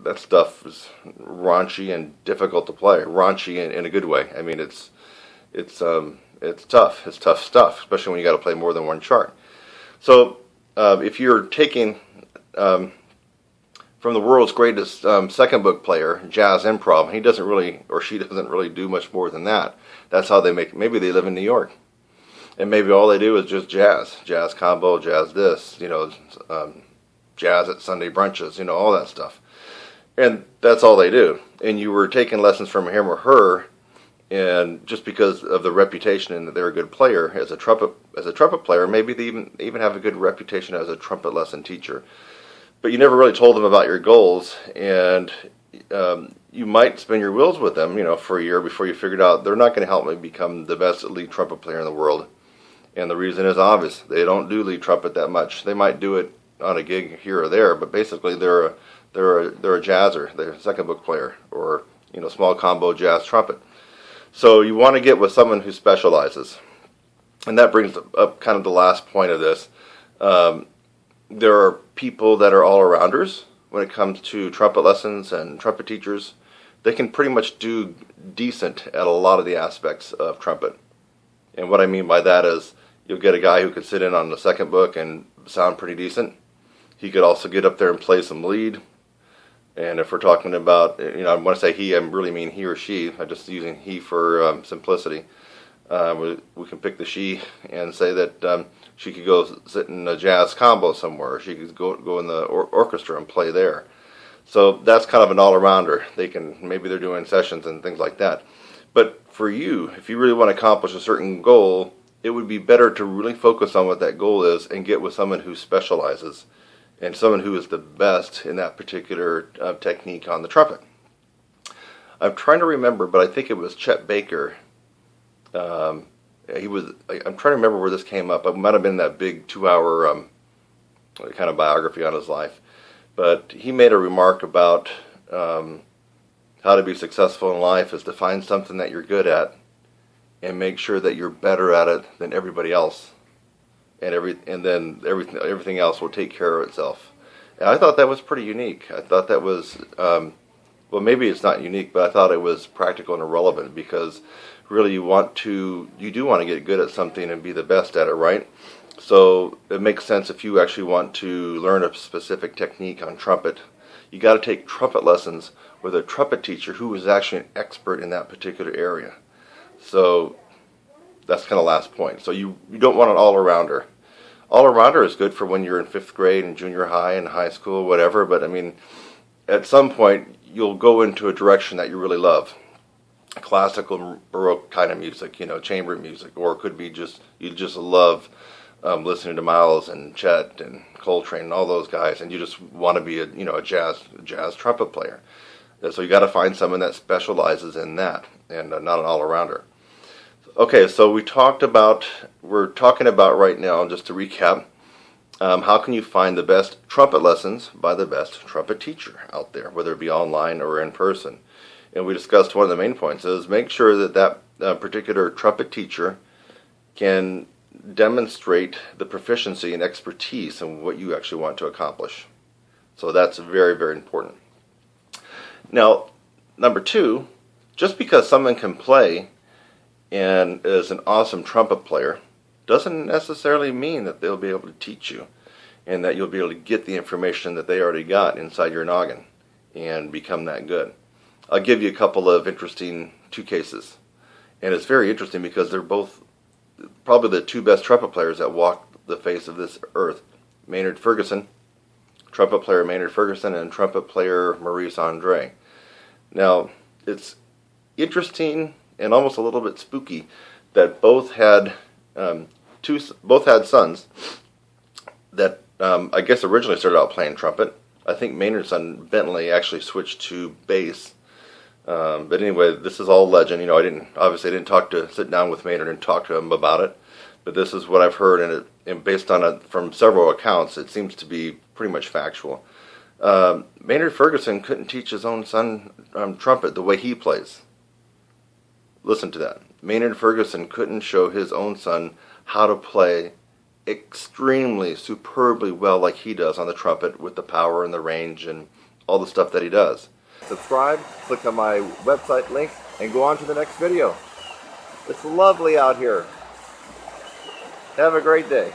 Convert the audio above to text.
that stuff is raunchy and difficult to play. Raunchy in a good way. I mean, it's tough. It's tough stuff, especially when you got to play more than one chart. So if you're taking from the world's greatest second book player, jazz improv, he doesn't really, or she doesn't really do much more than that. That's how they make. Maybe they live in New York, and maybe all they do is just jazz combo, jazz this, jazz at Sunday brunches, all that stuff. And that's all they do. And you were taking lessons from him or her, and just because of the reputation and that they're a good player as a trumpet player, maybe they even have a good reputation as a trumpet lesson teacher. But you never really told them about your goals, and you might spin your wheels with them, for a year before you figured out they're not going to help me become the best lead trumpet player in the world. And the reason is obvious. They don't do lead trumpet that much. They might do it on a gig here or there, but basically they're a jazzer. They're a second book player, or small combo jazz trumpet. So you want to get with someone who specializes, and that brings up kind of the last point of this. There are people that are all-arounders when it comes to trumpet lessons and trumpet teachers. They can pretty much do decent at a lot of the aspects of trumpet. And what I mean by that is you'll get a guy who could sit in on the second book and sound pretty decent. He could also get up there and play some lead. And if we're talking about, when I say he, I really mean he or she. I'm just using he for simplicity. We can pick the she and say that she could go sit in a jazz combo somewhere, or she could go in the orchestra and play there. So that's kind of an all-arounder. Maybe they're doing sessions and things like that. But for you, if you really want to accomplish a certain goal, it would be better to really focus on what that goal is and get with someone who specializes and someone who is the best in that particular technique on the trumpet. I'm trying to remember, but I think it was Chet Baker. I'm trying to remember where this came up. It might have been that big 2-hour kind of biography on his life. But he made a remark about how to be successful in life is to find something that you're good at and make sure that you're better at it than everybody else. And then everything else will take care of itself. And I thought that was pretty unique. I thought that was, well, maybe it's not unique, but I thought it was practical and relevant, because really you do want to get good at something and be the best at it, right? So it makes sense if you actually want to learn a specific technique on trumpet. You got to take trumpet lessons with a trumpet teacher who is actually an expert in that particular area. So that's kind of last point. So you don't want an all-arounder. All-arounder is good for when you're in 5th grade and junior high and high school, whatever, but I mean, at some point you'll go into a direction that you really love. Classical, Baroque kind of music, chamber music, or it could be you just love listening to Miles and Chet and Coltrane and all those guys, and you just want to be a jazz trumpet player. So you got to find someone that specializes in that, and not an all-arounder. Okay, so we're talking about right now, just to recap, how can you find the best trumpet lessons by the best trumpet teacher out there, whether it be online or in person. And we discussed one of the main points is make sure that particular trumpet teacher can demonstrate the proficiency and expertise in what you actually want to accomplish. So that's very, very important. Now, number 2, just because someone can play and is an awesome trumpet player doesn't necessarily mean that they'll be able to teach you and that you'll be able to get the information that they already got inside your noggin and become that good. I'll give you a couple of interesting 2 cases. And it's very interesting because they're both probably the 2 best trumpet players that walked the face of this earth. Maynard Ferguson, trumpet player Maynard Ferguson, and trumpet player Maurice Andre. Now, it's interesting and almost a little bit spooky that both had sons that I guess originally started out playing trumpet. I think Maynard's son Bentley actually switched to bass. But anyway, this is all legend. I didn't sit down with Maynard and talk to him about it. But this is what I've heard, and based on it from several accounts, it seems to be pretty much factual. Maynard Ferguson couldn't teach his own son trumpet the way he plays. Listen to that. Maynard Ferguson couldn't show his own son how to play extremely, superbly well like he does on the trumpet with the power and the range and all the stuff that he does. Subscribe, click on my website link, and go on to the next video. It's lovely out here. Have a great day.